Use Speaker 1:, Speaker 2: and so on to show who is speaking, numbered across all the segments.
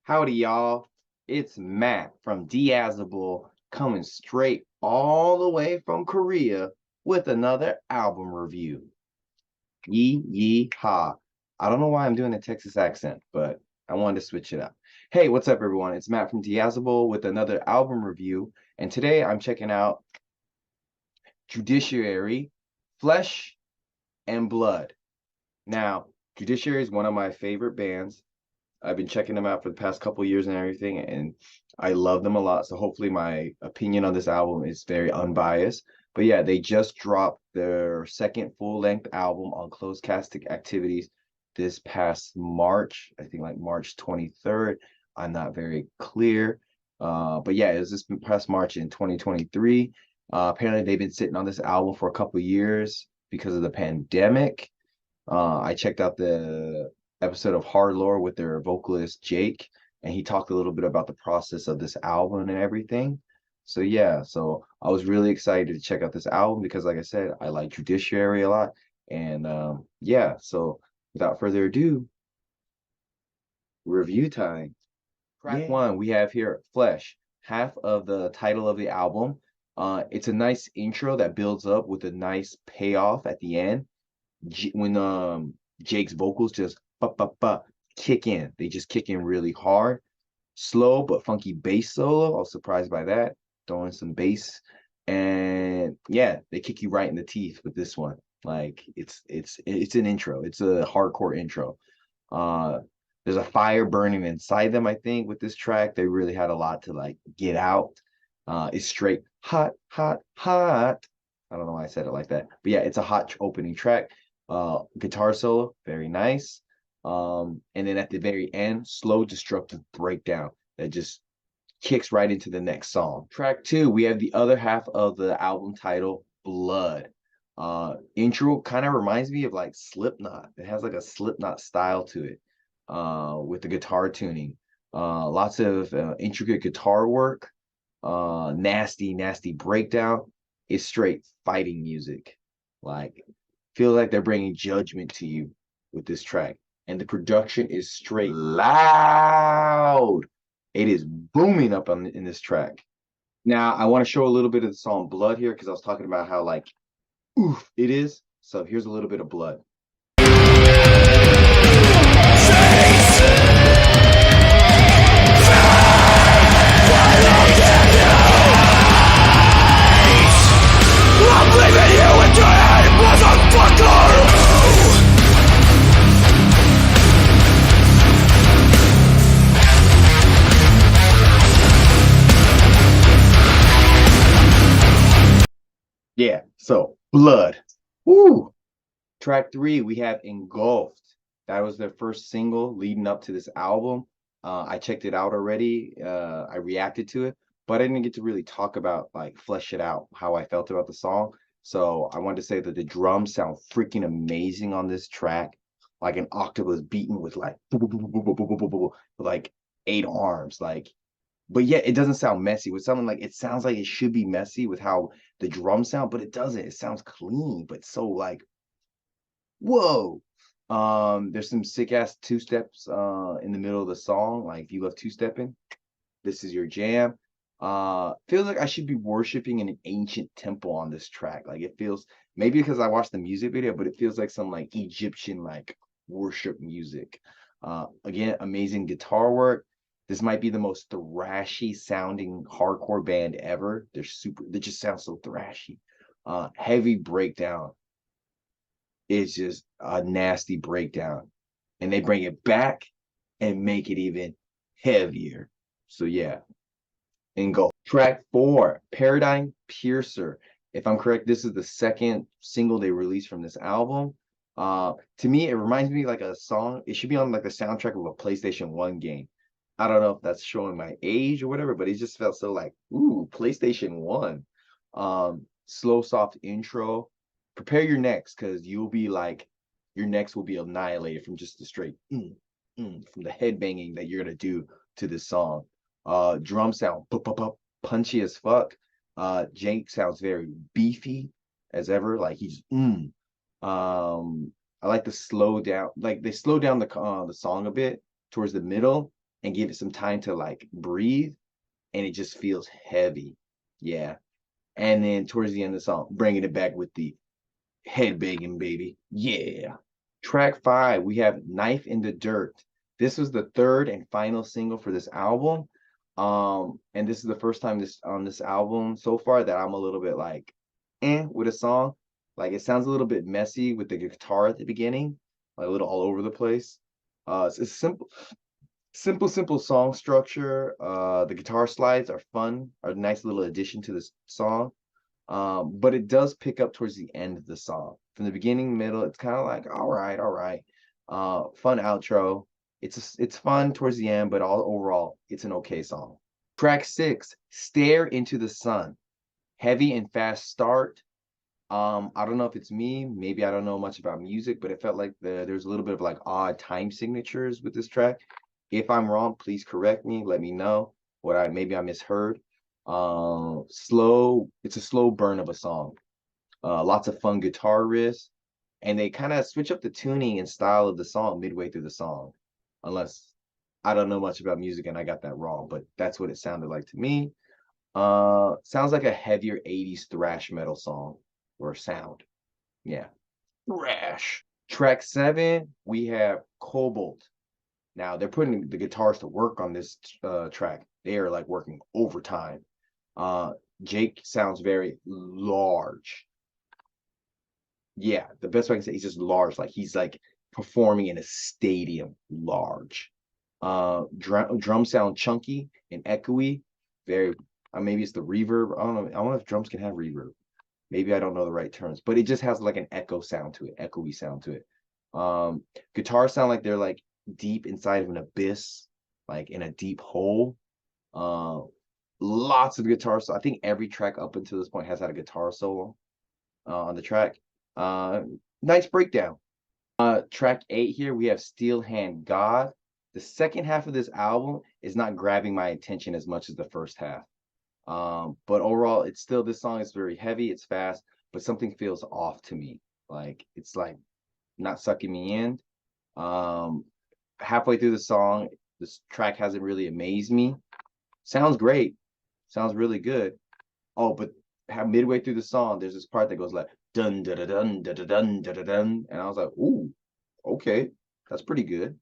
Speaker 1: Howdy, y'all. It's Matt from Diazable coming straight all the way from Korea with another album review. Yee ha. I don't know why I'm doing a Texas accent, but I wanted to switch it up. Hey, what's up, everyone? It's Matt from Diazable with another album review. And today I'm checking out Judiciary Flesh and Blood. Now, Judiciary is one of my favorite bands. I've been checking them out for the past couple years and everything, and I love them a lot. So hopefully my opinion on this album is very unbiased. But yeah, they just dropped their second full-length album on Closed Casket Activities this past March. I think like March 23rd. I'm not very clear. But yeah, it was this past March in 2023. Apparently they've been sitting on this album for a couple years because of the pandemic. I checked out the episode of Hard Lore with their vocalist Jake, and he talked a little bit about the process of this album and everything. So yeah, so I was really excited to check out this album because, like I said, I like Judiciary a lot. And yeah, so without further ado, review time. Track one, we have here Flesh, half of the title of the album. It's a nice intro that builds up with a nice payoff at the end. When Jake's vocals just kick in. They just kick in really hard. Slow but funky bass solo. I was surprised by that. Throwing some bass. And yeah, they kick you right in the teeth with this one. Like it's an intro. It's a hardcore intro. There's a fire burning inside them, I think, with this track. They really had a lot to like get out. It's straight hot, hot, hot. I don't know why I said it like that. But yeah, it's a hot opening track. Guitar solo, very nice. And then at the very end, slow destructive breakdown that just kicks right into the next song. Track two, we have the other half of the album title, Blood. Intro kind of reminds me of like Slipknot. It has like a Slipknot style to it, with the guitar tuning. Lots of intricate guitar work, nasty breakdown. It's straight fighting music. Like, feel like they're bringing judgment to you with this track. And the production is straight loud. It is booming up in this track. Now, I want to show a little bit of the song Blood here because I was talking about how like, oof, it is. So here's a little bit of Blood. I'm leaving you in your head, motherfucker! Yeah, so Blood. Woo! Track three, we have Engulfed. That was their first single leading up to this album. I checked it out already. I reacted to it, but I didn't get to really talk about, like, flesh it out, how I felt about the song. So I wanted to say that the drums sound freaking amazing on this track. Like an octopus beaten with like, like 8 arms. Like, but yet it doesn't sound messy. With something like, it sounds like it should be messy with how the drums sound, but it doesn't. It sounds clean, but so like, whoa. There's some sick ass two steps in the middle of the song. Like, if you love two stepping, this is your jam. Feels like I should be worshiping in an ancient temple on this track. Like, it feels, maybe because I watched the music video, but it feels like some like Egyptian like worship music. Again, amazing guitar work. This might be the most thrashy sounding hardcore band ever. They just sound so thrashy. Heavy breakdown. It's just a nasty breakdown. And they bring it back and make it even heavier. So yeah. And go. Track 4, Paradigm Piercer. If I'm correct, this is the second single they released from this album. To me, it reminds me like a song. It should be on like the soundtrack of a PlayStation 1 game. I don't know if that's showing my age or whatever, but it just felt so like, ooh, PlayStation 1. Slow, soft intro. Prepare your necks, because you'll be like, your necks will be annihilated from just the straight from the head banging that you're gonna do to this song. Drum sound punchy as fuck. Jake sounds very beefy as ever. Like he's I like the slow down. Like they slow down the song a bit towards the middle, and give it some time to like breathe, and it just feels heavy. Yeah. And then towards the end of the song, bringing it back with the head banging, baby. Yeah. Track 5, we have Knife in the Dirt. This was the third and final single for this album. And this is the first time on this album so far that I'm a little bit like with a song. Like it sounds a little bit messy with the guitar at the beginning, like a little all over the place. It's a simple song structure. The guitar slides are fun, are a nice little addition to this song. But it does pick up towards the end of the song. From the beginning, middle, it's kind of like all right. Fun outro. It's fun towards the end, but overall, it's an okay song. Track 6, Stare into the Sun. Heavy and fast start. I don't know if it's me, maybe I don't know much about music, but it felt like there's a little bit of like odd time signatures with this track. If I'm wrong, please correct me, let me know maybe I misheard. Slow, it's a slow burn of a song. Lots of fun guitar riffs, and they kind of switch up the tuning and style of the song midway through the song. Unless I don't know much about music and I got that wrong, but that's what it sounded like to me. Sounds like a heavier 80s thrash metal song or sound. Yeah. Thrash. Track 7, we have Cobalt. Now they're putting the guitars to work on this track. They are like working overtime. Jake sounds very large. Yeah, the best way I can say, he's just large. Like he's like performing in a stadium large. Drum sound chunky and echoey. Very maybe it's the reverb. I don't know if drums can have reverb. Maybe I don't know the right terms, but it just has like an echo sound to it, echoey sound to it. Guitars sound like they're like deep inside of an abyss, like in a deep hole. Lots of guitar. So I think every track up until this point has had a guitar solo on the track. Nice breakdown. Track 8 here, we have Steel Hand God. The second half of this album is not grabbing my attention as much as the first half. But overall, this song is very heavy, it's fast, but something feels off to me. Like it's like not sucking me in. Halfway through the song, this track hasn't really amazed me. Sounds great, sounds really good. Oh, but midway through the song, there's this part that goes like dun da da dun da da dun da da dun, and I was like, ooh, okay, that's pretty good.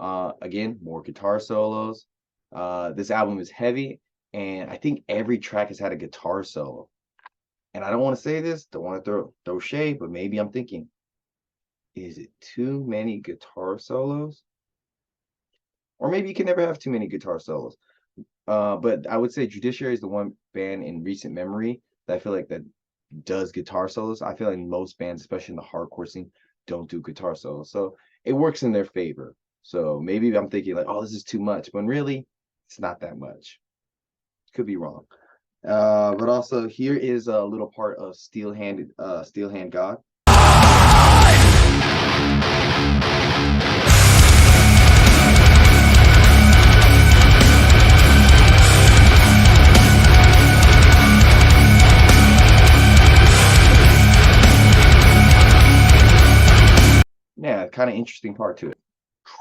Speaker 1: Again, more guitar solos. This album is heavy, and I think every track has had a guitar solo. And I don't want to say this, don't want to throw shade, but maybe I'm thinking, is it too many guitar solos? Or maybe you can never have too many guitar solos. But I would say Judiciary is the one band in recent memory that I feel like that does guitar solos. I feel like most bands, especially in the hardcore scene, don't do guitar solos. So it works in their favor. So maybe I'm thinking like, oh, this is too much, when really it's not that much. Could be wrong. But also here is a little part of Steel Hand God. Yeah, kind of interesting part to it.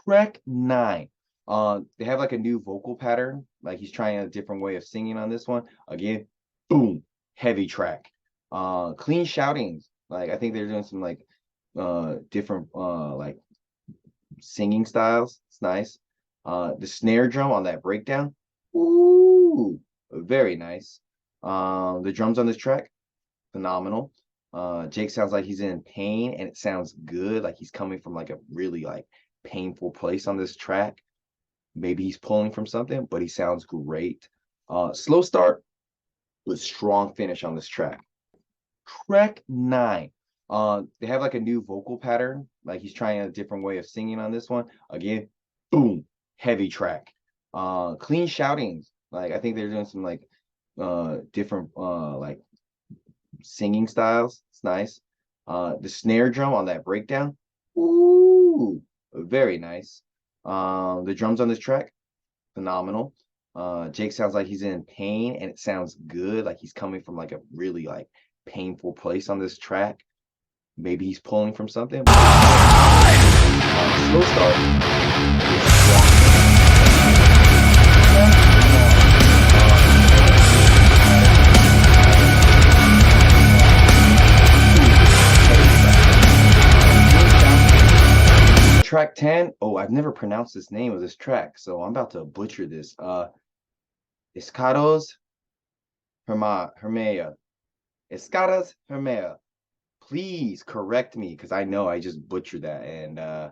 Speaker 1: Track 9. They have like a new vocal pattern. Like he's trying a different way of singing on this one. Again, boom, heavy track. Clean shoutings. Like I think they're doing some like different like singing styles. It's nice. The snare drum on that breakdown. Ooh, very nice. The drums on this track, phenomenal. Jake sounds like he's in pain, and it sounds good, like he's coming from like a really like painful place on this track. Maybe he's pulling from something, but he sounds great. Slow start with strong finish on this track. Track 9. They have like a new vocal pattern, like he's trying a different way of singing on this one. Again, boom, heavy track. Clean shoutings. Like I think they're doing some like different like singing styles. It's nice. The snare drum on that breakdown. Ooh, very nice. The drums on this track, phenomenal. Jake sounds like he's in pain, and it sounds good, like he's coming from like a really like painful place on this track. Maybe he's pulling from something. Slow start. 10. Oh, I've never pronounced this name of this track, so I'm about to butcher this. Eschatos hemera. Eschatos hemera. Please correct me because I know I just butchered that, and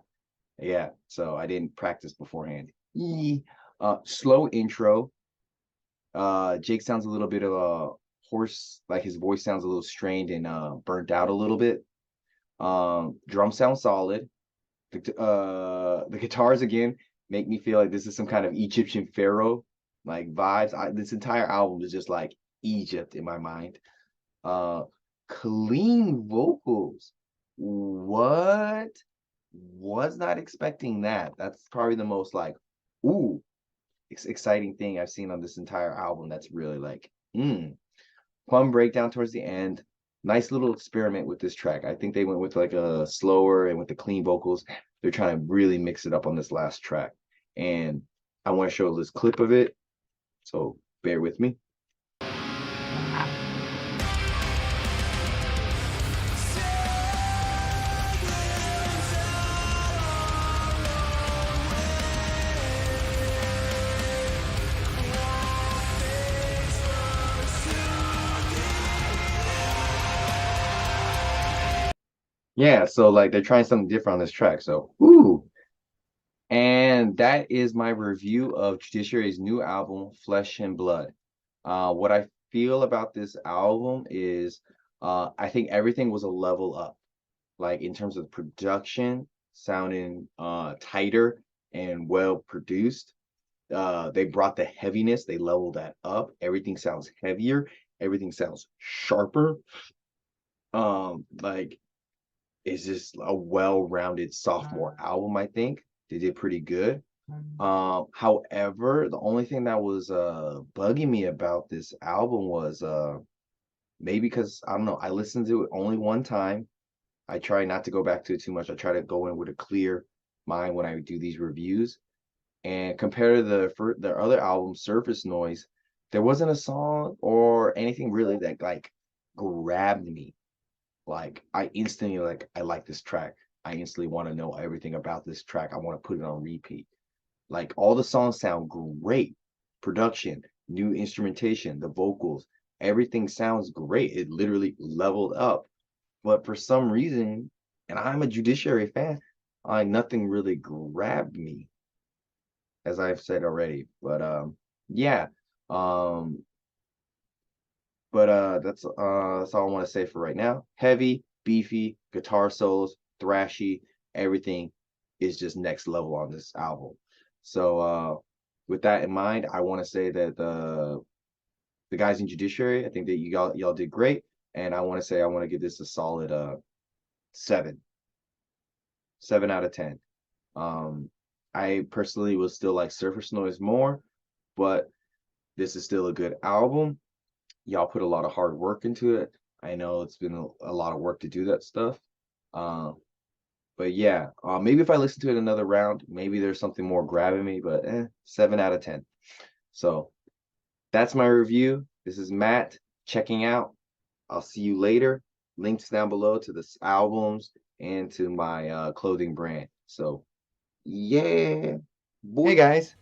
Speaker 1: yeah, so I didn't practice beforehand. Slow intro. Jake sounds a little bit of a hoarse, like his voice sounds a little strained and burnt out a little bit. Drum sound solid. The guitars again make me feel like this is some kind of Egyptian pharaoh like vibes. This entire album is just like Egypt in my mind. Uh, Clean vocals. What? Was not expecting that. That's probably the most like, ooh, exciting thing I've seen on this entire album. That's really like, fun breakdown towards the end. Nice little experiment with this track. I think they went with like a slower and with the clean vocals. They're trying to really mix it up on this last track. And I want to show this clip of it. So bear with me. Yeah, so like they're trying something different on this track. So, ooh. And that is my review of Judiciary's new album, Flesh and Blood. What I feel about this album is I think everything was a level up. Like in terms of production, sounding tighter and well produced. They brought the heaviness, they leveled that up. Everything sounds heavier, everything sounds sharper. Like it's just a well-rounded sophomore album, I think. They did pretty good. However, the only thing that was bugging me about this album was maybe because I don't know, I listened to it only one time. I try not to go back to it too much. I try to go in with a clear mind when I do these reviews. And compared to the other album, Surface Noise, there wasn't a song or anything really that like grabbed me. Like I instantly like I like this track. I instantly want to know everything about this track. I want to put it on repeat. Like all the songs sound great. Production, new instrumentation, the vocals, everything sounds great. It literally leveled up. But for some reason, and I'm a Judiciary fan, nothing really grabbed me, as I've said already. But yeah. Um, but that's all I want to say for right now. Heavy, beefy, guitar solos, thrashy, everything is just next level on this album. So with that in mind, I want to say that the guys in Judiciary, I think that y'all did great. And I want to say I want to give this a solid 7. 7 out of 10. I personally will still like Surface Noise more, but this is still a good album. Y'all put a lot of hard work into it. I know it's been a lot of work to do that stuff. But yeah, maybe if I listen to it another round, maybe there's something more grabbing me, but 7 out of 10. So that's my review. This is Matt checking out. I'll see you later. Links down below to the albums and to my clothing brand. So yeah, boy. Hey guys.